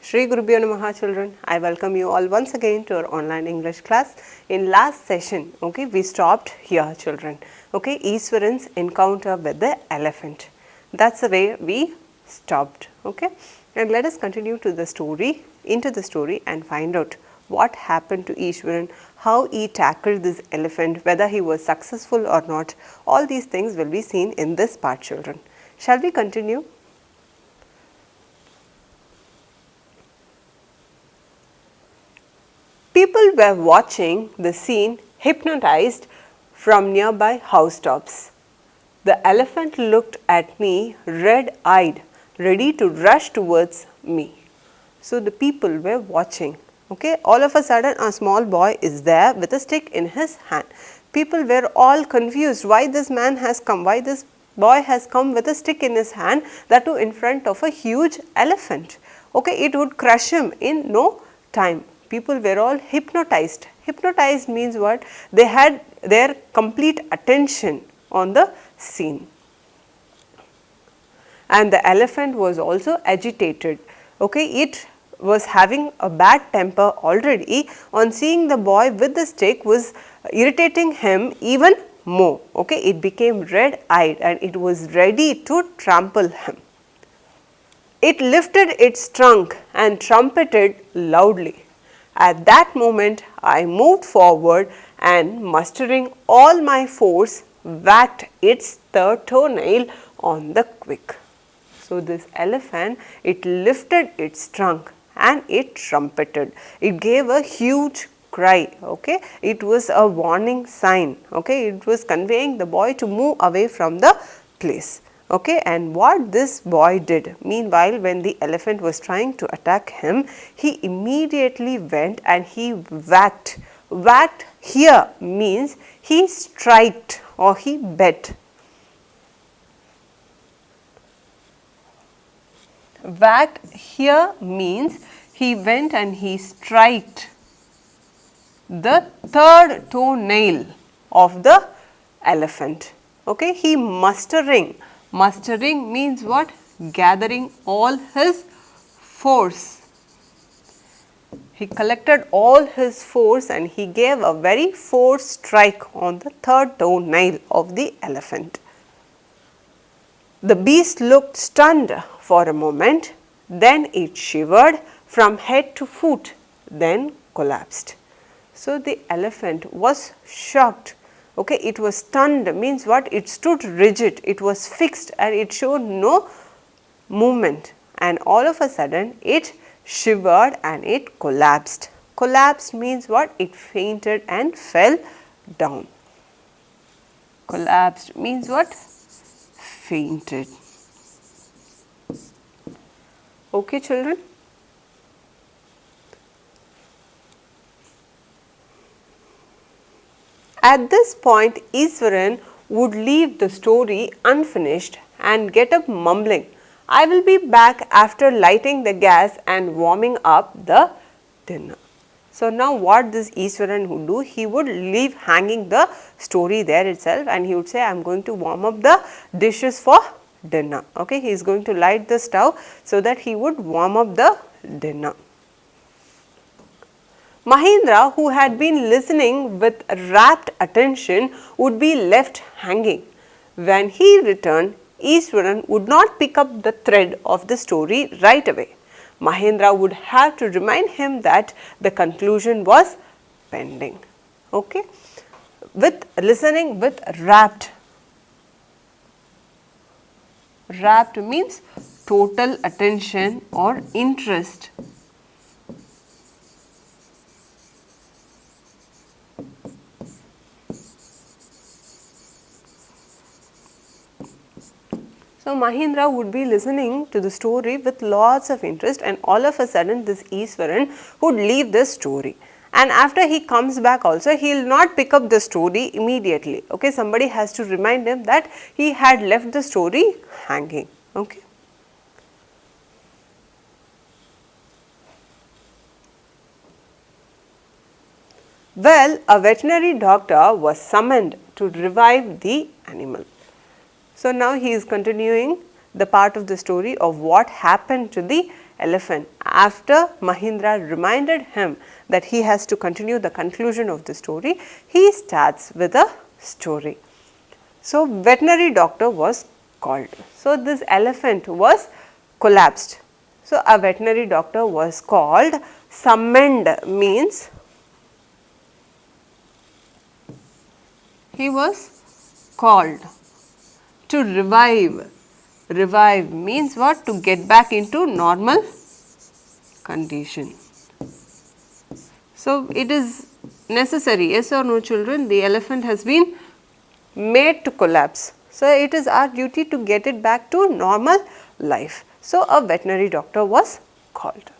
Shri Gurubhyo Namaha children, I welcome you all once again to our online English class. In last session, okay, we stopped here children, okay, Iswaran's encounter with the elephant. That's the way we stopped, okay. And let us continue to the story, into the story and find out what happened to Iswaran, how he tackled this elephant, whether he was successful or not. All these things will be seen in this part children. Shall we continue? People were watching the scene hypnotized from nearby housetops. The elephant looked at me red-eyed, ready to rush towards me. So the people were watching. Okay, all of a sudden a small boy is there with a stick in his hand. People were all confused why this man has come, why this boy has come with a stick in his hand, that too in front of a huge elephant. Okay, it would crush him in no time. People were all hypnotized. Hypnotized means what? They had their complete attention on the scene. And the elephant was also agitated. Okay, it was having a bad temper already. On seeing the boy with the stick was irritating him even more. Okay, it became red-eyed and it was ready to trample him. It lifted its trunk and trumpeted loudly. At that moment, I moved forward and mustering all my force, whacked its third toenail on the quick. So, this elephant, it lifted its trunk and it trumpeted. It gave a huge cry, okay. It was a warning sign, okay. It was conveying the boy to move away from the place. Okay, and what this boy did, meanwhile when the elephant was trying to attack him, he immediately went and he whacked. Whacked here means he striked or he bet. Whacked here means he went and he striked the third toenail of the elephant. Okay, he mustering. Mustering means what? Gathering all his force. He collected all his force and he gave a very force strike on the third toenail of the elephant. The beast looked stunned for a moment, then it shivered from head to foot, then collapsed. So, the elephant was shocked. Okay, it was stunned means what? It stood rigid, it was fixed and it showed no movement, and all of a sudden it shivered and it collapsed. Collapsed means what? It fainted and fell down. Collapsed means what? Fainted. Okay children. At this point, Iswaran would leave the story unfinished and get up mumbling, I will be back after lighting the gas and warming up the dinner. So, now what this Iswaran would do, he would leave hanging the story there itself and he would say, I am going to warm up the dishes for dinner. Okay, he is going to light the stove so that he would warm up the dinner. Mahendra, who had been listening with rapt attention, would be left hanging. When he returned, Iswaran would not pick up the thread of the story right away. Mahendra would have to remind him that the conclusion was pending. Okay? With listening with rapt. Rapt means total attention or interest. So, Mahendra would be listening to the story with lots of interest and all of a sudden this Iswaran would leave the story. And after he comes back also, he will not pick up the story immediately. Okay, somebody has to remind him that he had left the story hanging. Okay. Well, a veterinary doctor was summoned to revive the animal. So, now he is continuing the part of the story of what happened to the elephant. After Mahindra reminded him that he has to continue the conclusion of the story, he starts with a story. So, veterinary doctor was called. So, this elephant was collapsed. So, a veterinary doctor was called. Summoned means he was called. To revive. Revive means what? To get back into normal condition. So, it is necessary, yes or no children, the elephant has been made to collapse. So, it is our duty to get it back to normal life. So, a veterinary doctor was called.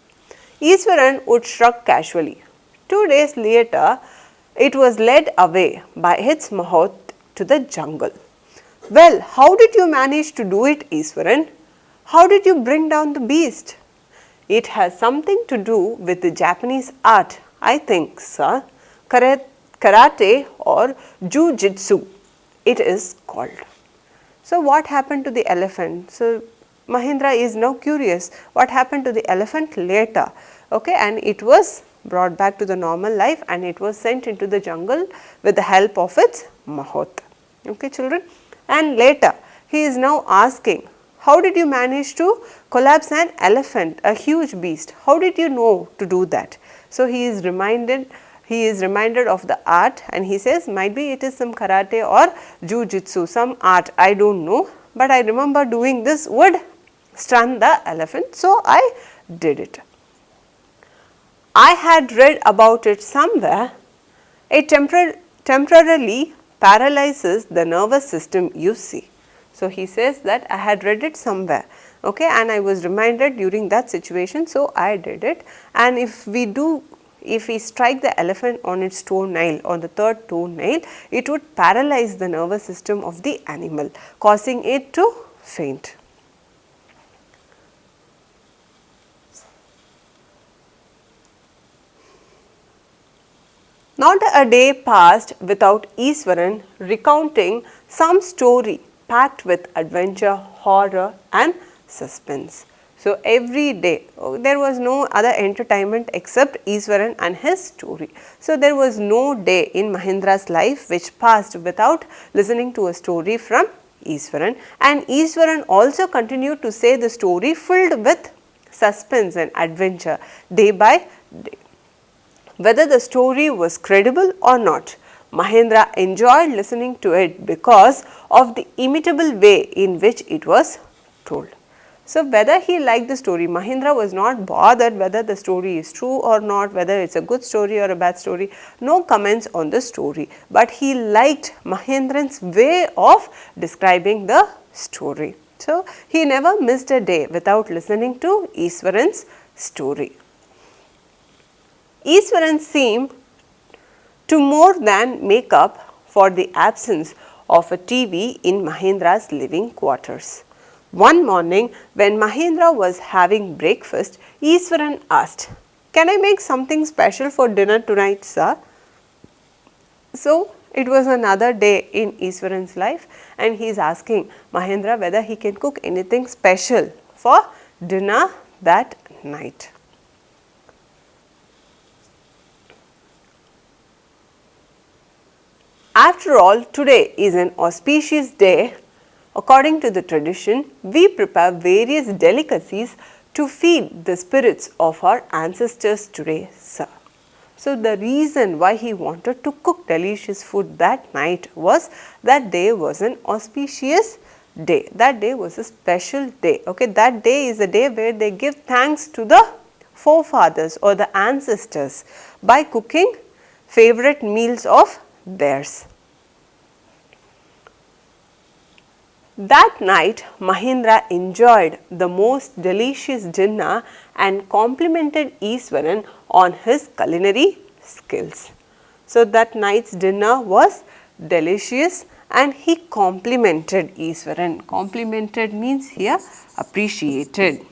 Iswaran would shrug casually. 2 days later, it was led away by its mahout to the jungle. Well, how did you manage to do it, Iswaran? How did you bring down the beast? It has something to do with the Japanese art, I think, sir. Karate or Jiu-Jitsu, it is called. So, what happened to the elephant? So, Mahindra is now curious what happened to the elephant later, okay, and it was brought back to the normal life and it was sent into the jungle with the help of its mahout, okay children. And later he is now asking, how did you manage to collapse an elephant, a huge beast? How did you know to do that? So, he is reminded of the art and he says, might be it is some karate or jiu-jitsu, some art, I do not know, but I remember doing this would stun the elephant, so I did it. I had read about it somewhere. It temporarily paralyzes the nervous system, you see. So, he says that I had read it somewhere, okay, and I was reminded during that situation, so I did it. And if we strike the elephant on its toenail, on the third toenail, it would paralyze the nervous system of the animal, causing it to faint. Not a day passed without Iswaran recounting some story packed with adventure, horror and suspense. So, every day there was no other entertainment except Iswaran and his story. So, there was no day in Mahindra's life which passed without listening to a story from Iswaran, and Iswaran also continued to say the story filled with suspense and adventure day by day. Whether the story was credible or not, Mahindra enjoyed listening to it because of the imitable way in which it was told. So, whether he liked the story, Mahindra was not bothered whether the story is true or not, whether it is a good story or a bad story, no comments on the story, but he liked Mahindra's way of describing the story. So, he never missed a day without listening to Iswaran's story. Iswaran seemed to more than make up for the absence of a TV in Mahindra's living quarters. One morning when Mahindra was having breakfast, Iswaran asked, "Can I make something special for dinner tonight, sir?" So, it was another day in Iswaran's life and he is asking Mahindra whether he can cook anything special for dinner that night. After all, today is an auspicious day. According to the tradition, we prepare various delicacies to feed the spirits of our ancestors today, sir. So, the reason why he wanted to cook delicious food that night was that day was an auspicious day. That day was a special day. Okay, that day is a day where they give thanks to the forefathers or the ancestors by cooking favorite meals of theirs. That night, Mahindra enjoyed the most delicious dinner and complimented Iswaran on his culinary skills. So, that night's dinner was delicious and he complimented Iswaran. Complimented means here appreciated.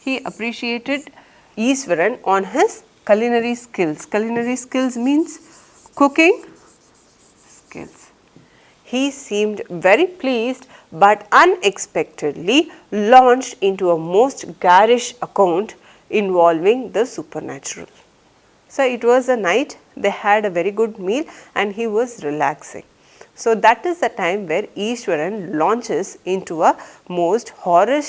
He appreciated Iswaran on his culinary skills. Culinary skills means cooking skills. He seemed very pleased but unexpectedly launched into a most garish account involving the supernatural. So, it was a night, they had a very good meal and he was relaxing. So, that is the time where Ishwaran launches into a most horror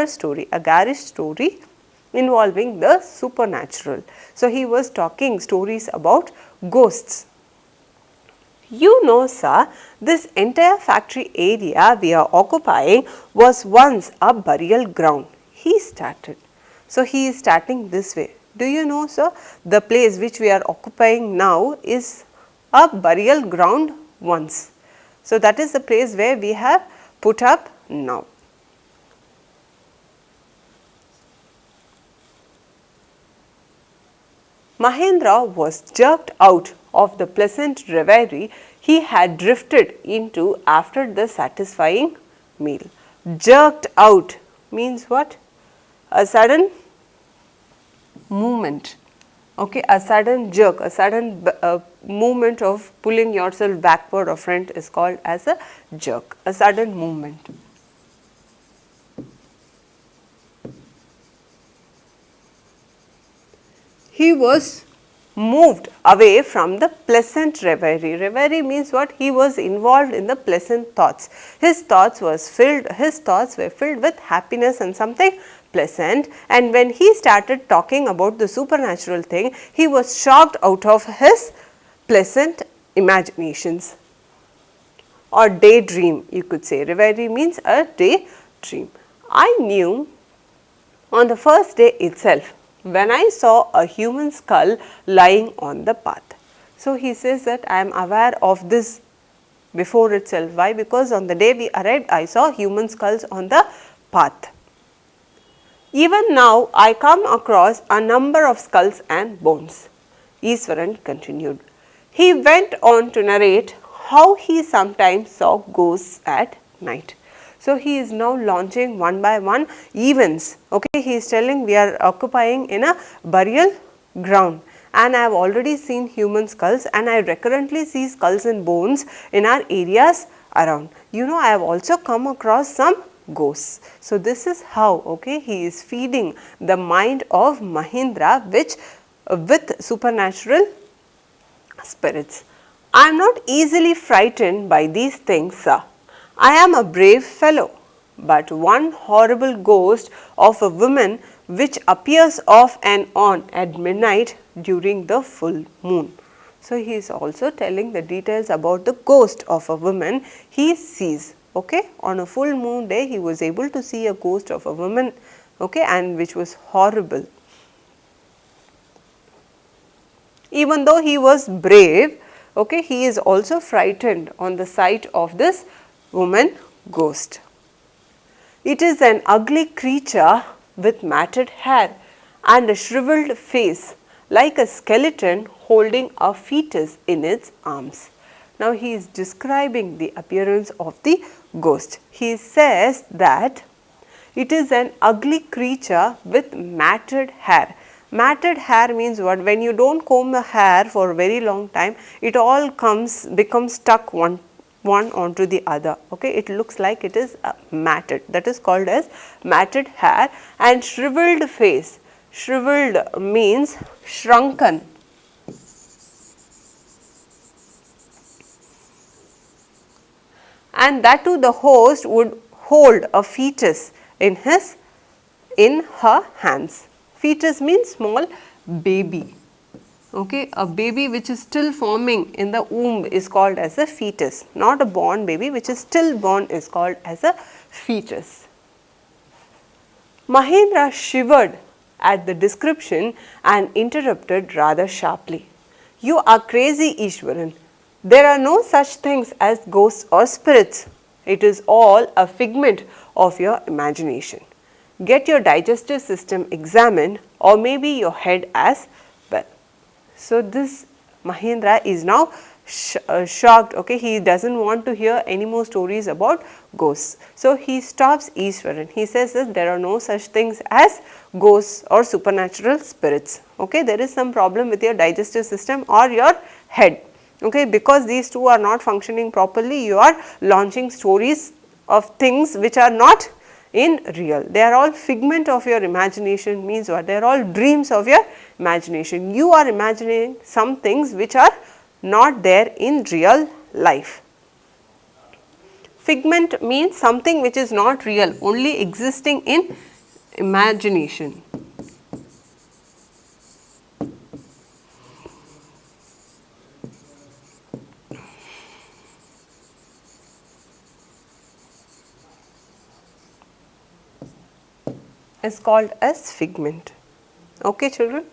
story, a garish story involving the supernatural. So, he was talking stories about ghosts. You know, sir, this entire factory area we are occupying was once a burial ground. He started. So, he is starting this way. Do you know, sir, the place which we are occupying now is a burial ground once. So, that is the place where we have put up now. Mahendra was jerked out of the pleasant reverie he had drifted into after the satisfying meal. Jerked out means what? A sudden movement, okay, a sudden jerk, a sudden movement of pulling yourself backward or front is called as a jerk, a sudden movement. He was moved away from the pleasant reverie. Reverie means what? He was involved in the pleasant thoughts. His thoughts were filled with happiness and something pleasant, and when he started talking about the supernatural thing, he was shocked out of his pleasant imaginations or daydream, you could say. Reverie means a daydream. I knew on the first day itself when I saw a human skull lying on the path. So, he says that I am aware of this before itself. Why? Because on the day we arrived, I saw human skulls on the path. Even now, I come across a number of skulls and bones. Iswaran continued. He went on to narrate how he sometimes saw ghosts at night. So, he is now launching one by one events. Okay, he is telling we are occupying in a burial ground and I have already seen human skulls and I recurrently see skulls and bones in our areas around. You know, I have also come across some ghosts. So, this is how, okay, he is feeding the mind of Mahendra with supernatural spirits. I am not easily frightened by these things, sir. I am a brave fellow, but one horrible ghost of a woman which appears off and on at midnight during the full moon. So, he is also telling the details about the ghost of a woman he sees. Okay, on a full moon day he was able to see a ghost of a woman, okay, and which was horrible. Even though he was brave, okay, he is also frightened on the sight of this woman ghost. It is an ugly creature with matted hair and a shriveled face, like a skeleton holding a fetus in its arms. Now, he is describing the appearance of the ghost. He says that it is an ugly creature with matted hair. Matted hair means what? When you don't comb the hair for a very long time, it all becomes stuck one onto the other. Okay, it looks like it is matted. That is called as matted hair. And shriveled face. Shriveled means shrunken. And that too, the host would hold a fetus in her hands. Fetus means small baby. Okay, a baby which is still forming in the womb is called as a fetus. Not a born baby, which is still born is called as a fetus. Mahendra shivered at the description and interrupted rather sharply. You are crazy, Ishwaran. There are no such things as ghosts or spirits. It is all a figment of your imagination. Get your digestive system examined or maybe your head as well. So, this Mahendra is now shocked. Okay, he doesn't want to hear any more stories about ghosts. So, he stops Ishwaran. He says that there are no such things as ghosts or supernatural spirits. Okay, there is some problem with your digestive system or your head. Okay, because these two are not functioning properly, you are launching stories of things which are not in real. They are all figment of your imagination. Means what? They are all dreams of your imagination. You are imagining some things which are not there in real life. Figment means something which is not real, only existing in imagination. Is called as figment. Okay, children?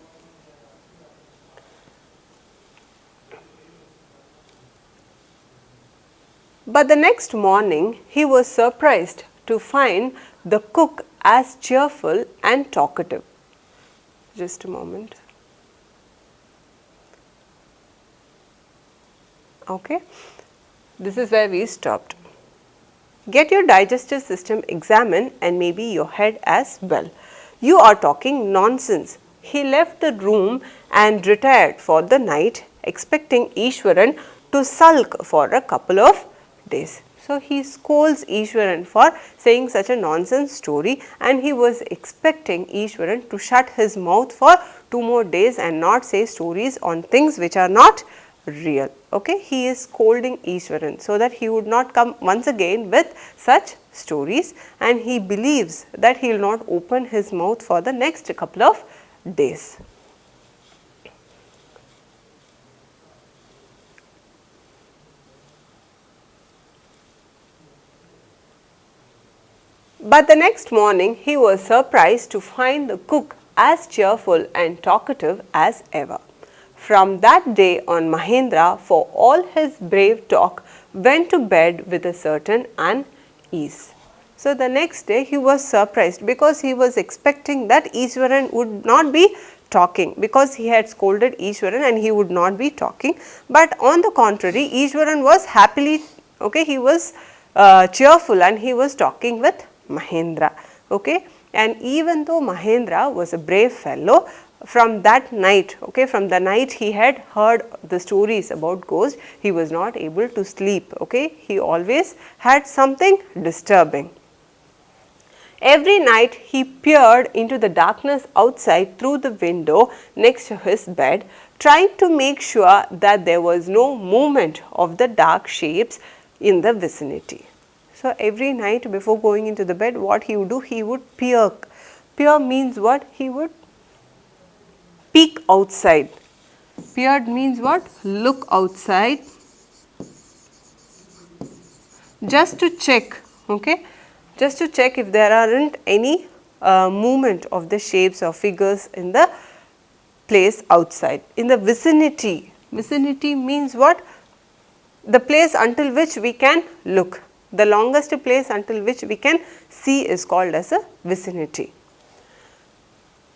But the next morning he was surprised to find the cook as cheerful and talkative. Just a moment. Okay, this is where we stopped. Get your digestive system examined and maybe your head as well. You are talking nonsense. He left the room and retired for the night, expecting Ishwaran to sulk for a couple of days. So, he scolds Ishwaran for saying such a nonsense story, and he was expecting Ishwaran to shut his mouth for 2 more days and not say stories on things which are not real. Okay, he is scolding Ishwaran so that he would not come once again with such stories, and he believes that he will not open his mouth for the next couple of days. But the next morning he was surprised to find the cook as cheerful and talkative as ever. From that day on, Mahendra, for all his brave talk, went to bed with a certain unease. So, the next day he was surprised because he was expecting that Ishwaran would not be talking, because he had scolded Ishwaran and he would not be talking. But on the contrary, Ishwaran was happily, okay, he was cheerful and he was talking with Mahendra. Okay, and even though Mahendra was a brave fellow, from that night, okay, from the night he had heard the stories about ghosts, he was not able to sleep. Okay, he always had something disturbing. Every night he peered into the darkness outside through the window next to his bed, trying to make sure that there was no movement of the dark shapes in the vicinity. So, every night before going into the bed, what he would do? He would peer. Peer means what? He would peek outside. Peered means what? Look outside, just to check, okay, just to check if there aren't any movement of the shapes or figures in the place outside, in the vicinity. Vicinity means what? The place until which we can look. The longest place until which we can see is called as a vicinity.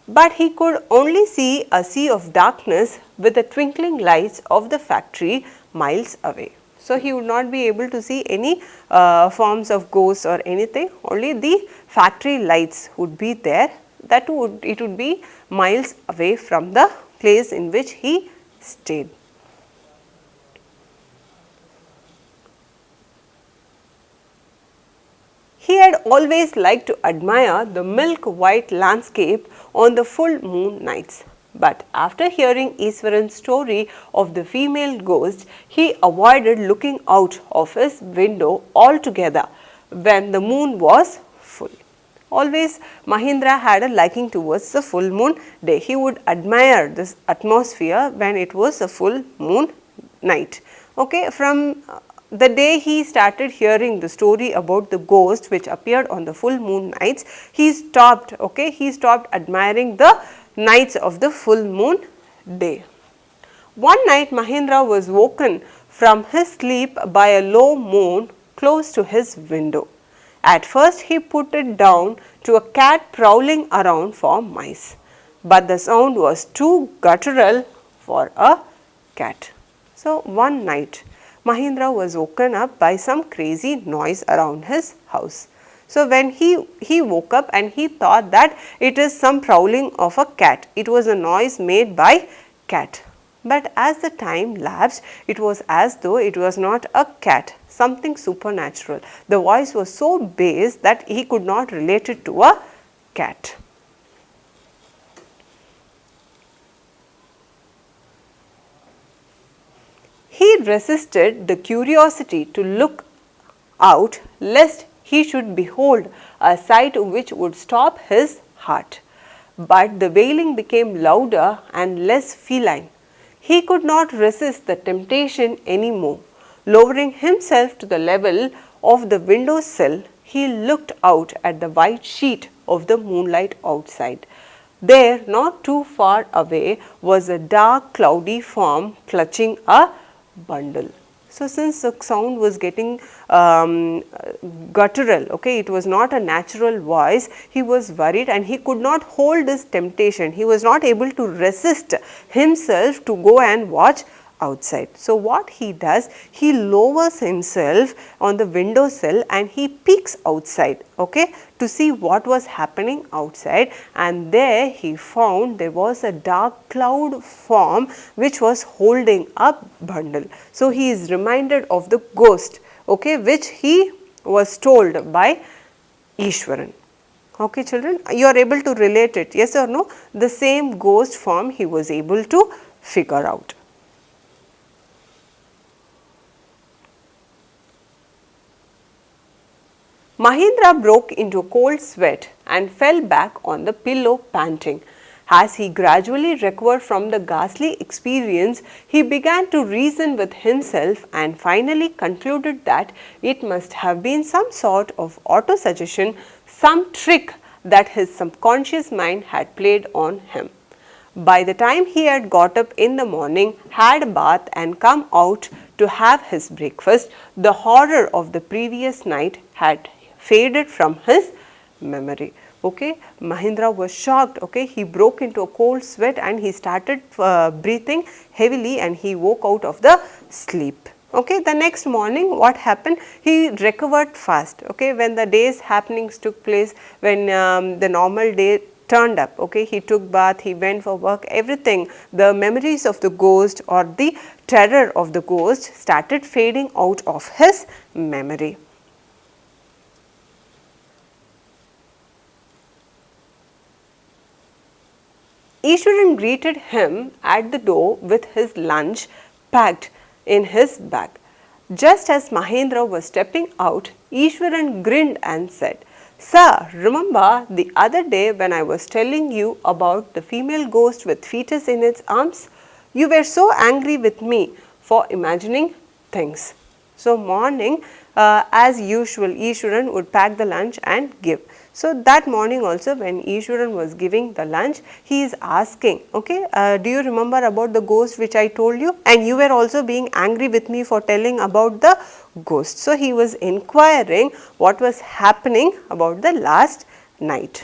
But he could only see a sea of darkness with the twinkling lights of the factory miles away. So, he would not be able to see any forms of ghosts or anything, only the factory lights would be there. That would, it would be miles away from the place in which he stayed. He had always liked to admire the milk white landscape on the full moon nights. But after hearing Ishwaran's story of the female ghost, he avoided looking out of his window altogether when the moon was full. Always Mahendra had a liking towards the full moon day. He would admire this atmosphere when it was a full moon night. Okay, from the day he started hearing the story about the ghost which appeared on the full moon nights, he stopped, okay, he stopped admiring the nights of the full moon day. One night Mahendra was woken from his sleep by a low moan close to his window. At first he put it down to a cat prowling around for mice, but the sound was too guttural for a cat. So, one night Mahendra was woken up by some crazy noise around his house. So, when he woke up and he thought that it is some prowling of a cat. It was a noise made by cat. But as the time lapsed, it was as though it was not a cat, something supernatural. The voice was so bass that he could not relate it to a cat. He resisted the curiosity to look out lest he should behold a sight which would stop his heart. But the wailing became louder and less feline. He could not resist the temptation any more. Lowering himself to the level of the window sill, he looked out at the white sheet of the moonlight outside. There, not too far away, was a dark cloudy form clutching a bundle. So, since the sound was getting guttural, okay, it was not a natural voice, he was worried and he could not hold his temptation. He was not able to resist himself to go and watch outside. So, what he does, he lowers himself on the windowsill and he peeks outside, okay, to see what was happening outside, and there he found there was a dark cloud form which was holding a bundle. So, he is reminded of the ghost, okay, which he was told by ISWARAN. Okay, children, you are able to relate it, yes or no? The same ghost form he was able to figure out. Mahindra broke into a cold sweat and fell back on the pillow panting. As he gradually recovered from the ghastly experience, he began to reason with himself and finally concluded that it must have been some sort of auto-suggestion, some trick that his subconscious mind had played on him. By the time he had got up in the morning, had a bath and come out to have his breakfast, the horror of the previous night had faded from his memory. Okay, Mahindra was shocked. Okay, he broke into a cold sweat and he started breathing heavily and he woke out of the sleep. Okay, the next morning what happened? He recovered fast. Okay, when the day's happenings took place, when the normal day turned up, okay, he took bath, he went for work, everything, the memories of the ghost or the terror of the ghost started fading out of his memory. ISWARAN greeted him at the door with his lunch packed in his bag. Just as Mahindra was stepping out, ISWARAN grinned and said, "Sir, remember the other day when I was telling you about the female ghost with fetus in its arms? You were so angry with me for imagining things." So, morning as usual, ISWARAN would pack the lunch and give. So, that morning also when ISWARAN was giving the lunch, he is asking, okay, do you remember about the ghost which I told you, and you were also being angry with me for telling about the ghost. So, he was inquiring what was happening about the last night.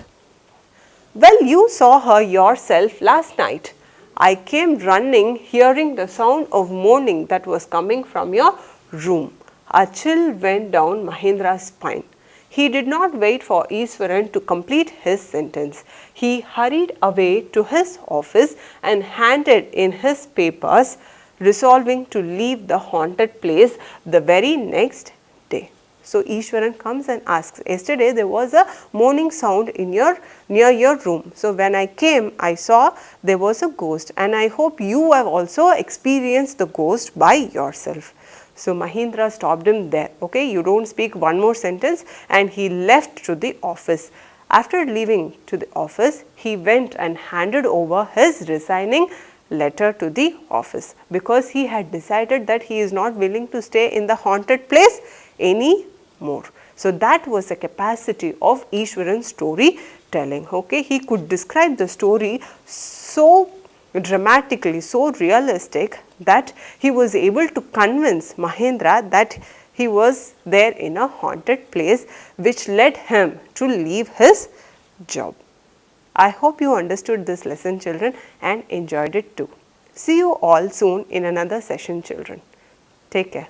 "Well, you saw her yourself last night. I came running hearing the sound of moaning that was coming from your room." A chill went down Mahindra's spine. He did not wait for ISWARAN to complete his sentence. He hurried away to his office and handed in his papers, resolving to leave the haunted place the very next day. So, ISWARAN comes and asks, "Yesterday there was a moaning sound in near your room. So, when I came, I saw there was a ghost, and I hope you have also experienced the ghost by yourself." So, Mahindra stopped him there, okay, you do not speak one more sentence, and he left to the office. After leaving to the office, he went and handed over his resigning letter to the office, because he had decided that he is not willing to stay in the haunted place any more. So, that was the capacity of ISWARAN's storytelling, okay. He could describe the story so dramatically, so realistic that he was able to convince Mahindra that he was there in a haunted place, which led him to leave his job. I hope you understood this lesson, children, and enjoyed it too. See you all soon in another session, children. Take care.